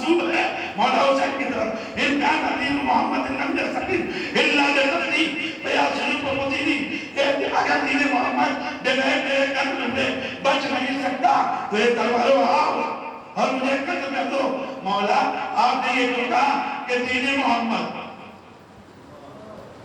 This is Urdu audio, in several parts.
منسوب ہے مولا حسین کی طرف، ان کان دین محمد لم یستقم الا بنفسی فیا شریف و مدینی، کہ اگر دین محمد بغیر میرے قتل میں بچ نہیں سکتا تو یہ تلواروں آؤ اور مجھے قتل کر دو۔ مولا آپ نے یہ کہا کہ دین محمد،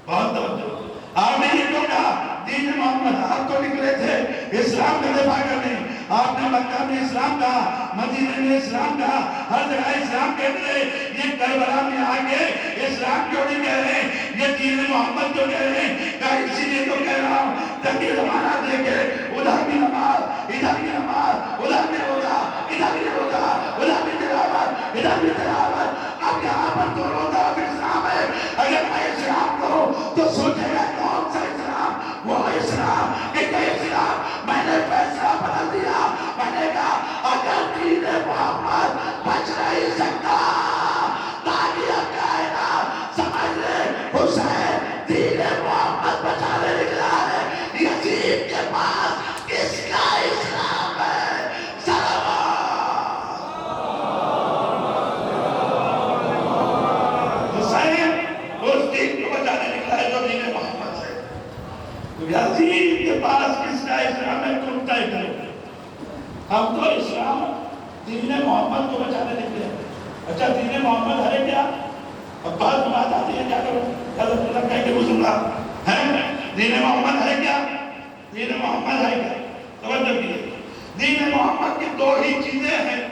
بہت توجہ، آپ نے یہ کہا دین محمد، آپ تو نکلے تھے اسلام کا دفاع کرنے، آپ نے مکہ میں اسلام کہا، مدینہ میں اسلام کہا، ہر جگہ اسلام کہتے رہے، یہ کربلا میں آگے اسلام کیوں نہیں کہہ رہے، یہ دین محمد کیوں کہہ رہے ہیں؟ کہا اسی لیے تو کہہ رہا ہوں تاکہ زمانہ دیکھے ادھر بھی نماز، ادھر بھی نماز، ادھر بھی روزہ، ادھر بھی روزہ، ادھر بھی تلاوت، ادھر بھی تلاوت۔ اب یہاں پر تو روزہ اب اسلام ہے، اگر میں اسلام کروں تو سوچے گا کون سا اسلام؟ وہ اسلام کہ اسلام میں نے فیصلہ بدل دیا، میں نے کہا اگر دین محمد بچ نہیں سکتا تاریخ کائنات سمجھ لے حسین دین محمد بچانے نکلا ہے، یزید کے پاس کس کا اسلام ہے؟ یزید کے پاس کس کا اسلام ہے تم طے کرو۔ ہم تو اسلام دین محمد کو بچانے نکلے ہیں۔ اچھا دین محمد ہے کیا؟ اب بات بات آتی ہے کیا کرو؟ حضرت اللہ کہہ کے بزرگ ہے دین محمد ہے کیا؟ دین محمد ہے کیا؟ توجہ کیجیے، دین محمد کی دو ہی چیزیں ہیں،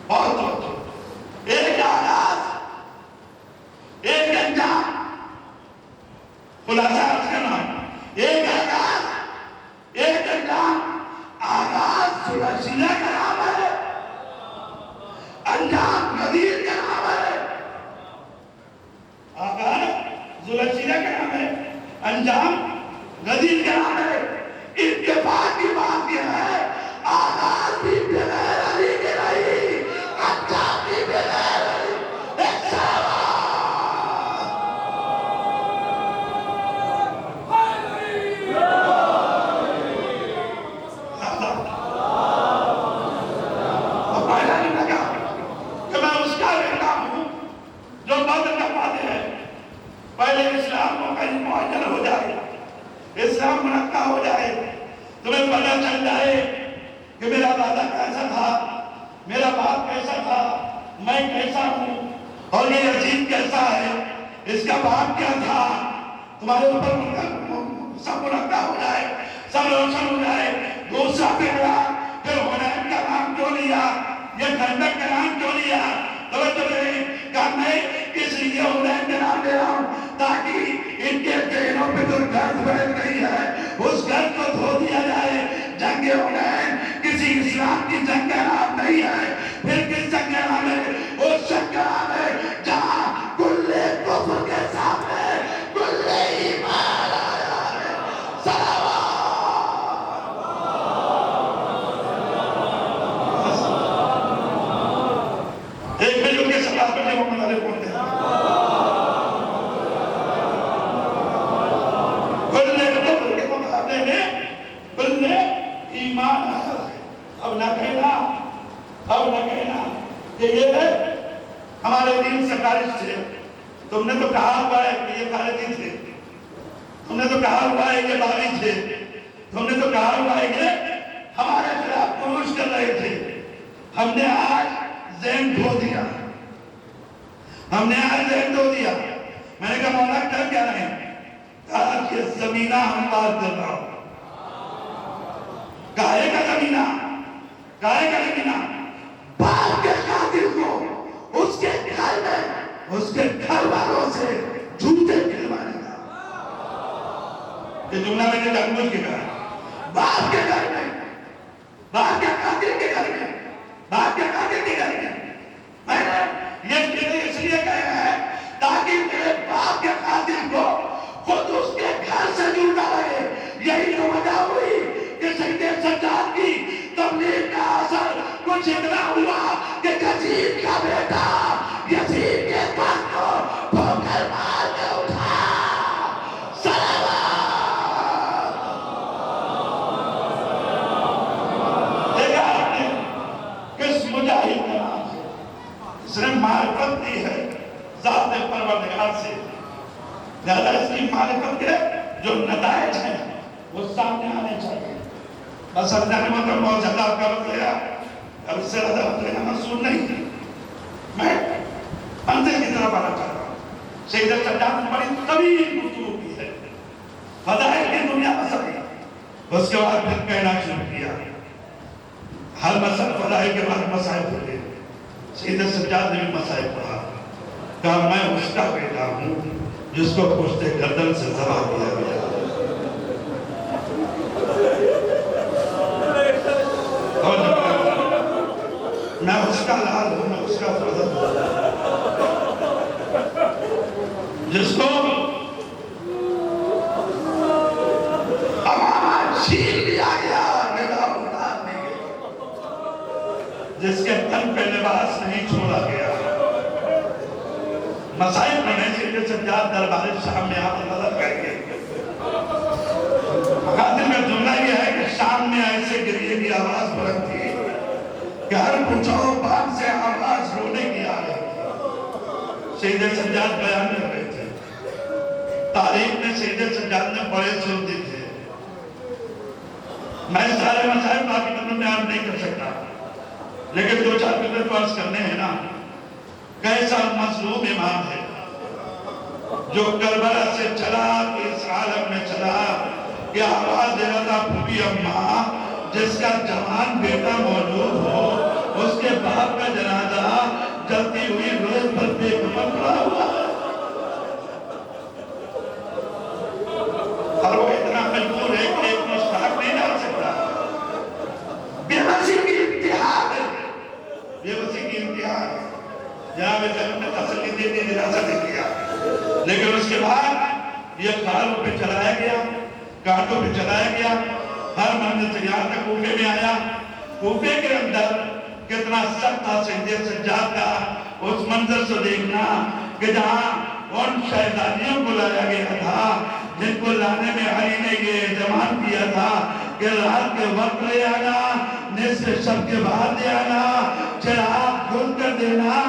بہت توجہ، ایک آغاز، ایک انجام۔ خلاصہ عرض کرنا، ایک آغاز، ایک انجام۔ آغاز ذوالحجہ کا نام ہے، انجام غدیر کا نام ہے۔ آغاز ذوالحجہ کا نام ہے، انجام غدیر کا نام ہے۔ اتفاق کی بات یہ ہے آغاز بھی بغیر علی کے نہیں، انجام بھی بغیر علی۔ ایک سوا پہلے اسلام کو کہیں معین ہو جائے، اسلام منقع ہو جائے، تمہیں پتہ چل جائے کہ میرا دادا کیسا تھا، میرا باپ کیسا تھا، میں کیسا ہوں، اور یہ یزید کیسا ہے، اس کا باپ کیا تھا، تمہارے اوپر سب منقع ہو جائے، سب روشن ہو جائے۔ دوسرا پہلا پھر حنین کا نام کیوں لیا، یہ خندق کا نام کیوں لیا؟ توجہ رہے کہ میں اس لیے حنین کا نام لے رہا ہوں تاکہ ان کے ذہنوں پہ جو گرد بڑھ گئی ہے اس گرد کو دھو دیا جائے۔ جنگ حنین کسی اسلام کی جنگ کا نام نہیں ہے، پھر کس جنگ کا نام ہے؟ اس جنگ کا نام ہے جہاں کل کفر کے سامنے کل ایمان آیا ہے۔ صلوات ایک ملک کے سلام پڑھنے محمد علیہ پڑھتے ہیں۔ ایمان اب نہ کہنا کہ یہ ہمارے دین سے خارج تھے، تم نے تو کہا ہوا ہے کہ یہ خارجی تھے، تم نے تو کہا ہوا ہے کہ باغی تھے، تم نے تو کہا ہوا ہے کہ ہمارے خلاف کوشش کر رہے تھے۔ ہم نے آج ذہن دھو دیا، ہم نے آج ذہن دھو دیا۔ میں نے کہا مولا کر کیا رہے ہیں؟ کہا کہ زمینہ ہم بات کر رہا ہوں۔ کہے کا زمینہ، کہے کا زمینہ، باپ کے قاتل کو اس کے گھر میں اس کے گھر والوں سے جھوٹے کھلوانے کا۔ یہ جملہ میں نے جانبوجھ کے کہا، باپ کے گھر میں، باپ کے قاتل کے گھر میں، باپ کے قاتل کے گھر میں۔ میں نے یہ اس لیے کہا ہے تاکہ میرے باپ کے قاتل کو خود اس کے گھر سے جھوٹا لگے۔ یہی تو وجہ ہوئی کہ سید سجاد کی تبلیغ کا اثر کچھ اتنا ہوا کہ یزید کا بیٹا یزید کے گھر کو ٹھوکر مار کے اٹھا۔ صلوات دیکھا آپ نے کس مجاہد کا نام ہے، اس نے معرفت دی ہے ذات پروردگار سے، لہذا اس کی معرفت کے جو نتائج ہیں وہ سامنے آنے چاہیے۔ بس اللہ نے مطلب بہت زیادہ کر لیا، اب اس سے زیادہ لینا مقصود نہیں ہے۔ میں منزل کی طرف آنا چاہتا ہوں۔ سید سجاد نے بڑی طویل گفتگو کی ہے، فضائل کی دنیا مسئلہ، اس کے بعد پھر کہنا شروع کیا، ہر مسئلہ فضائل کے بعد مسائل پڑھے۔ سید سجاد نے بھی مسائل پڑھا، کہا میں اس کا بیٹا ہوں جس کو پشت گردن سے ذبح کیا گیا۔ میں اس کا لال ہوں، میں اس کا فرزند ہوں جس کو امامہ چھین لیا گیا، نگاہ اٹھانے کے، جس کے تن پہ لباس نہیں چھوڑا گیا۔ مسائل پڑھنے سے یہ سجاد دربار شام میں آپ نظر کر گئے۔ مقادر میں جملہ یہ ہے کہ شام میں ایسے گریے کی آواز بلند تھی کہ ہر پچھاؤ باب سے آواز رونے کی آ رہی تھی۔ سید سجاد بیان کر رہے تھے، تاریخ میں سید سجاد نے بڑے سن دی تھے۔ میں سارے مسائل باقی دنوں میں عرض نہیں کر سکتا، لیکن دو چار فکر تو عرض کرنے ہیں نا۔ کیسا مظلوم امام ہے جو کربلا سے چلا کہ اس عالم میں چلا کہ آواز دے رہا تھا پھوپھی اماں، جس کا جوان بیٹا موجود ہو اس کے باپ کا جنازہ جلتی ہوئی روز پر بے کفن پڑا ہوا ہے، اور وہ اتنا مجبور ہے کہ ایک مشتاق نہیں ڈال سکتا۔ بے بسی کی انتہا ہے، بے بسی کی انتہا ہے۔ جناب جنب نے تسلی دے دی، دلاسا دے دیا، لیکن اس کے بعد یہ کاروں پہ چلایا گیا، کانٹوں پہ چلایا گیا، ہر منزل سے یہاں تک کوفے میں آیا۔ کوفے کے اندر کتنا سخت تھا سید سجاد کا اس منظر سے دیکھنا کہ جہاں ان شہزادیوں کو لایا گیا تھا جن کو لانے میں علی نے یہ اعتماد کیا تھا کہ رات کے وقت لے آنا، نصف شب کے بعد لے آنا، چراغ کھول کر دینا،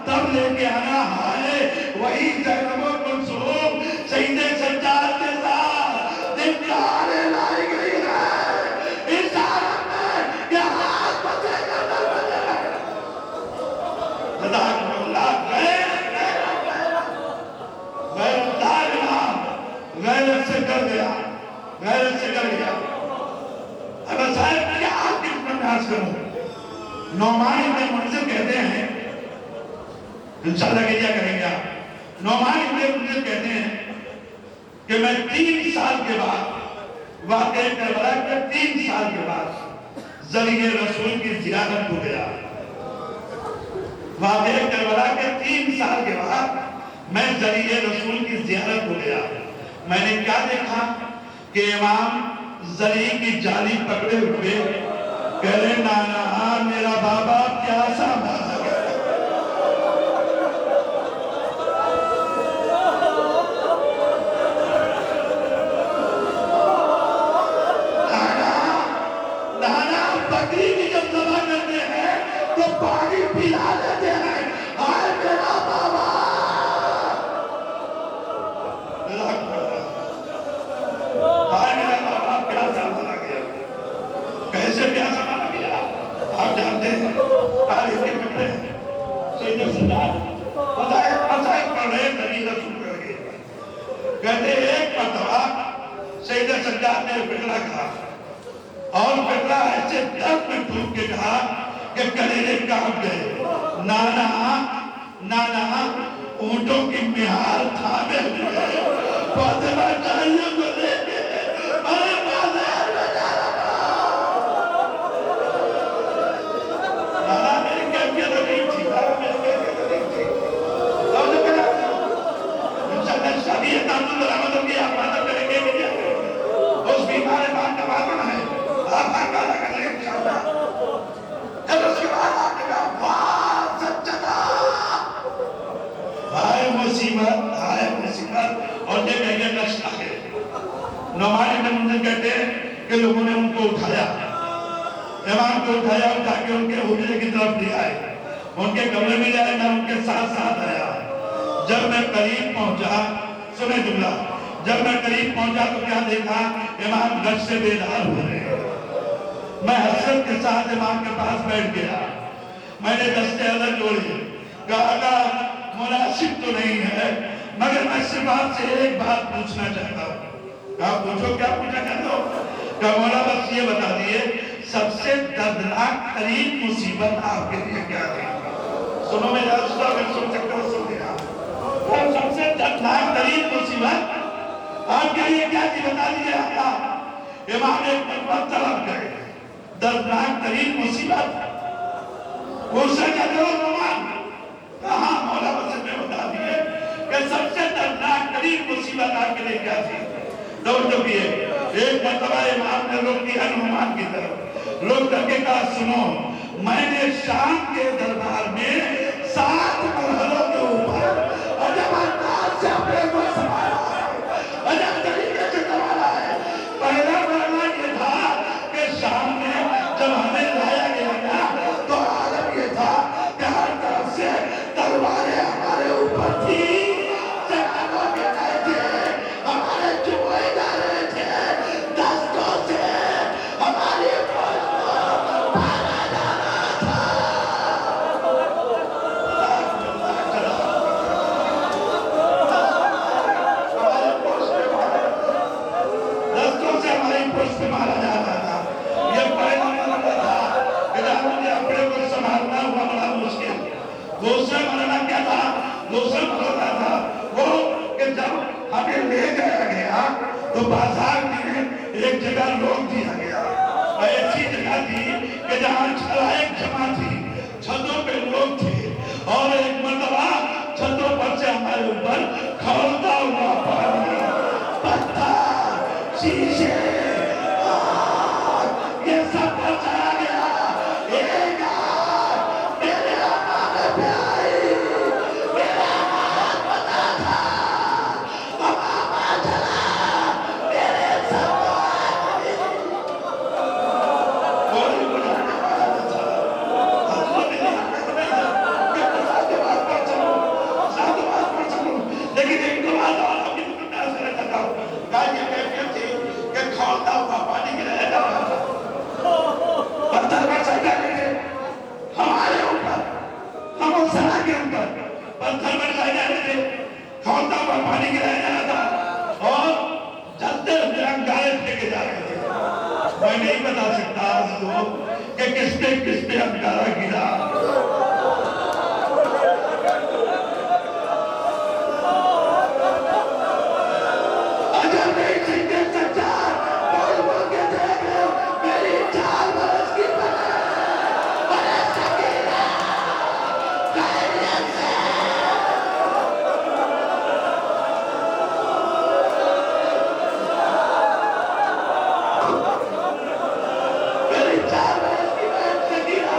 تب لے کے آنا۔ ہائے وہی زینب و کلثوم سید سجاد کے ساتھ دن دہاڑے لائی گئی ہے اس عالم میں کہ ہاتھ بچے کر در بجے رہے۔ صداقت اللہ غیرت دائمہ غیرت سے کر گیا، غیرت سے کر گیا۔ اگر صاحب کیا آپ کی پرناس کروں، نعمان ابن منذر کہتے ہیں، انشاءاللہ کہ کیا کریں گے آپ، نعمان ابن منذر کہتے ہیں کہ میں 3 سال کے بعد واقعہ کربلا کے 3 سال کے بعد ذریعہ رسول کی زیارت کو گیا۔ واقعہ کربلا کے 3 سال کے بعد میں ذریعہ رسول کی زیارت کو گیا۔ میں نے کیا دیکھا کہ امام ذریعہ کی جالی پکڑے ہوئے کہہ رہے نانا میرا بابا پیاسا مر گیا۔ نانا بکری کی جب ذبح کرتے ہیں تو پانی پلا لیتے ہیں، آئے میرا بابا۔ کیسے پیاسا مارا گیا آپ جانتے ہیں، تاریخ کے پکڑے سید سجاد فضائل پڑھ رہے نبی رسول کر گئے، کہتے ایک مرتبہ سید سجاد نے فکرہ کہا، اور فکرہ ایسے درد میں ٹوٹ کے کہا کہ کلیلے کانپ گئے۔ نانا اونٹوں کی مہار تھامے ہوئے فاطمہ جانیوں کو لے کے بڑے بازار میں جا رہا۔ نانا میری کیفیت نہیں تھی، نانا میری کیفیت نہیں تھی، اور جو کہا انشاءاللہ شادی تعلق درآمدوں کی آپ مادر کریں گے کہ اس بیمار بات کا باتن ہے آپ ہر کالا کر لیں انشاءاللہ۔ جب اس کے بعد آپ نے کہا واہ سجدہ، ہائے مصیبت، ہائے مصیبت، اور یہ کہیں گے نشتہ ہے۔ نعمان ابن منذر کہتے ہیں کہ لوگوں نے ان کو اٹھایا، امام کو اٹھایا کے ان کے حجرے کی طرف لے آئے، ان کے کمرے میں جائے، میں ان کے ساتھ ساتھ آیا۔ جب میں قریب پہنچا، سنے جملہ، جب میں قریب پہنچا تو کیا دیکھا؟ امام گھر سے بیدار ہو رہے ہیں۔ میں حسرت کے ساتھ امام کے پاس بیٹھ گیا، میں نے دستے ادھر جوڑی، کہا مناسب تو نہیں ہے مگر میں صرف آپ سے ایک بات پوچھنا چاہتا ہوں۔ کہا پوچھو، کیا پوچھنا چاہتا ہو؟ کہا مولا بس یہ بتا دیئے سب سے دردناک ترین مصیبت آپ کے لیے کیا تھی؟ سنو میرے رسول اگر سن سکتے ہو سن دیا۔ سب سے دردناک ترین مصیبت آپ کے لیے کیا تھی بتا دیئے آپ؟ امام ایک مرتبہ طلب گئے، دردناک ترین مصیبت غصہ کا جو نمان کہاں؟ مولا بس میں بتا دیئے کہ سب سے دردناک ترین مصیبت آپ کے لیے کیا تھی؟ توجہ کیے، ایک مرتبہ امام نے رخ کیا نعمان کی طرف، رخ کر کے کہا سنو، میں نے شام کے دربار میں 7 مرحلوں کے اوپر عجب انداز سے اپنے کو سنبھالا ہے، عجب طریقے سے سنبھالا ہے۔ پہلا مرحلہ یہ تھا کہ شام میں جب ہمیں لایا گیا تو عالم یہ تھا کہ ہر طرف سے تلواریں ہمارے اوپر تھی، جگہوں کے گئے تھے، ہمارے چوئے جا رہے تھے، دستوں سے ہماری پوچھ کو مارا جا رہا تھا۔ دستوں سے ہماری پوچھ کو مارا جا رہا تھا۔ یہ پہلا مرحلہ تھا کہ جب مجھے اپنے کو سنبھالنا ہوا بڑا مشکل۔ دوسرا مرحلہ کیا تھا؟ دوسرا مرحلہ تھا وہ کہ جب ہمیں لے جایا گیا تو بازار میں ایک جگہ روک دیا گیا، ایسی جگہ تھی کہ جہاں چھلائیں جمع تھی، چھتوں پہ لوگ تھے، اور ایک مرتبہ چھتوں پر سے ہمارے اوپر کھولتا ہوا پانی، پتھر، شیشے، یہ سب پر چلا گیا۔ ایک آگ میرے امامے پہ آئی، میرا امام پتا تھا، امامہ چلا، میرے سب کو آئی۔ کوئی بڑھانے والا نہ تھا، حضور میری حمد نہیں کہ ساتھ بات پر چلوں، ساتھ بات پر چلوں، لیکن ایک دو بات اور اپنی مکنہ سے رکھتا ہوں۔ کہا یہ کیفیت تھی کہ کھولتا ہوا پانی گرایا جا رہا تھا، پتھر پر چل جاتے تھے ہمارے اوپر، ہم اس طرح کے اوپر پتھر پر چل جاتے تھے، کھولتا ہوا پانی گرایا جا رہا تھا، اور جلتے ہوئے انگارے پھینکے جا رہے تھے۔ میں نہیں بتا سکتا حضور کہ کس پہ انگارہ گرا۔ اگر نہیں سکتے سچار بول بول کے دیکھ لو میری 4 برس کی بڑے سکینہ خیریت سے میری 4 برس کی بڑے سکینہ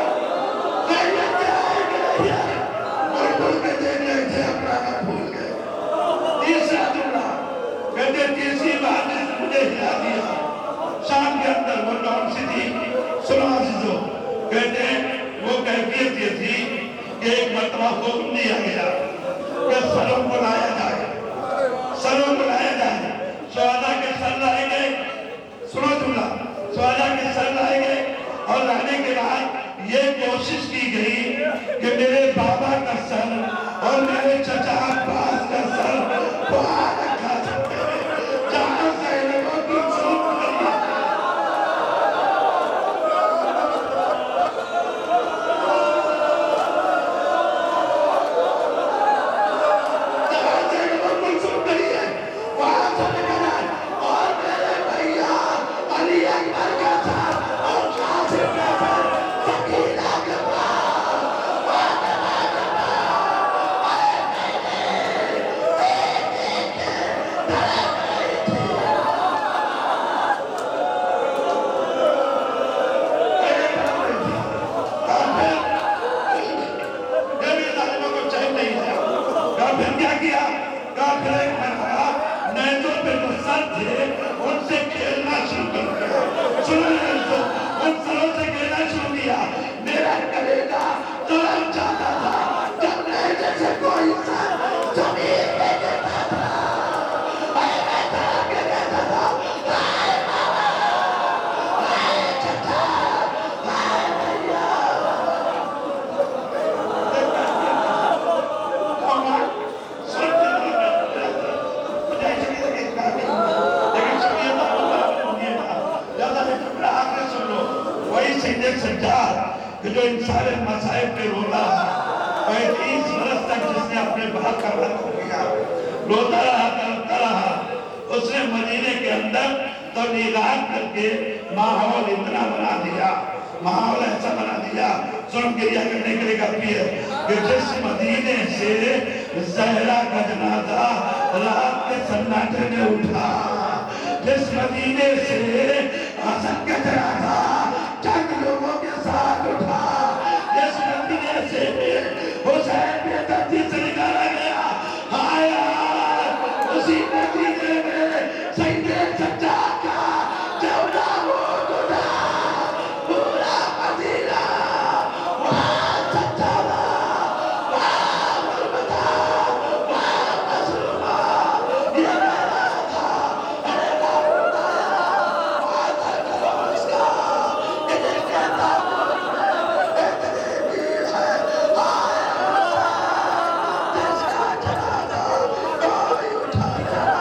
خیریت سے آئے کہ نہیں آئے، بول بول کے دیکھ لے تھے اپنا نہ بھول گئے۔ تیسرا جملہ کہتے تیسری بات نے مجھے ہلا دیا، شام کے اندر وہ کون سی تھی؟ سنو عزیزو، کہتے وہ کیفیت یہ تھی کہ ایک مرتبہ حکم دیا گیا کہ سروں کو لایا جائے، سروں کو لایا جائے، شہداء کے سر لائے گئے۔ سنو جملہ، شہداء کے سر لائے گئے اور لانے کے بعد یہ کوشش کی گئی کہ میرے بابا کا سر اور میرے چچا عباس کا سر وہاں رکھا جاتے ہیں جہاں سے لوگوں کی چھوٹ کری۔ جہاں سے لوگوں کی چھوٹ کری ہے وہاں سے لگنا ہے، اور میرے بھائیہ علی اکبر کا سر اور قاسم کا سر سکینہ کے پاس، فاطمہ کے پاس، اے میرے سید سجاد کہ جو ان سارے مصائب پہ رو رہا 35 برس تک جس نے اپنے باپ کا رد ہو گیا روتا رہا کرتا رہا اس نے مدینے کے اندر تبلیغات کر کے ماحول اتنا بنا دیا ماحول ایسا بنا دیا سن گریہ کرنے کے لیے کافی ہے کہ جس مدینے سے زہرا کا جنازہ رات کے سناٹے میں اٹھا جس مدینے سے حسن کا جنازہ چند لوگوں کے ساتھ اٹھا جس مدینے سے حسین کے ترجیح سے نکالا گیا آیا اسی مدینے میں سید سجاد کا جوڑا وہ گنا پورا مدینہ وہاں سجادہ وہاں مرمدہ وہاں مظلومہ یہ میرا تھا ارے بابو دایا وہاں تھا اس کا انہیں کہتا اتنی بھیڑ ہے آیا جس کا جنازہ کوئی اٹھایا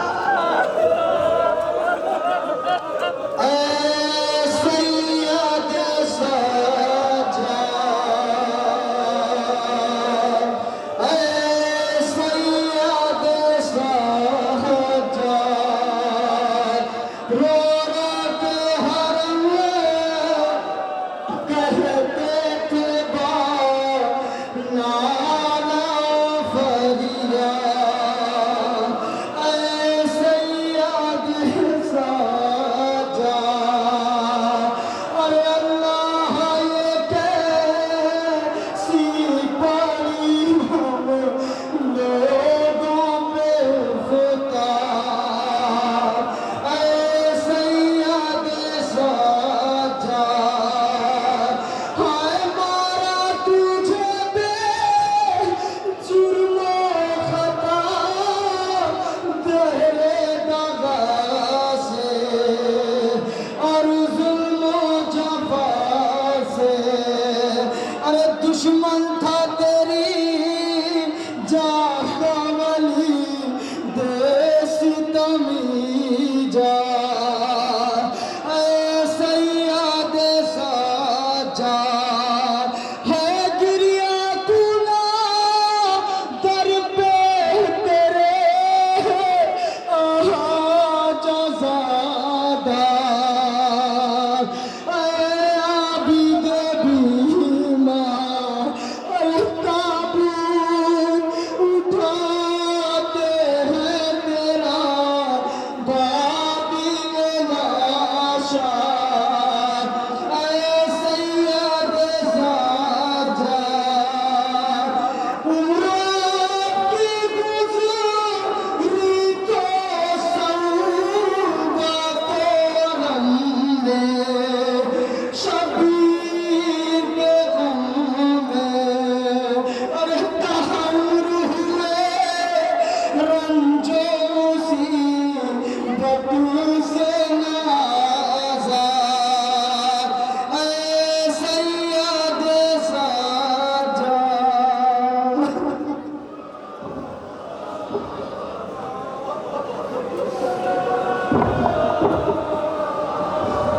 دشمن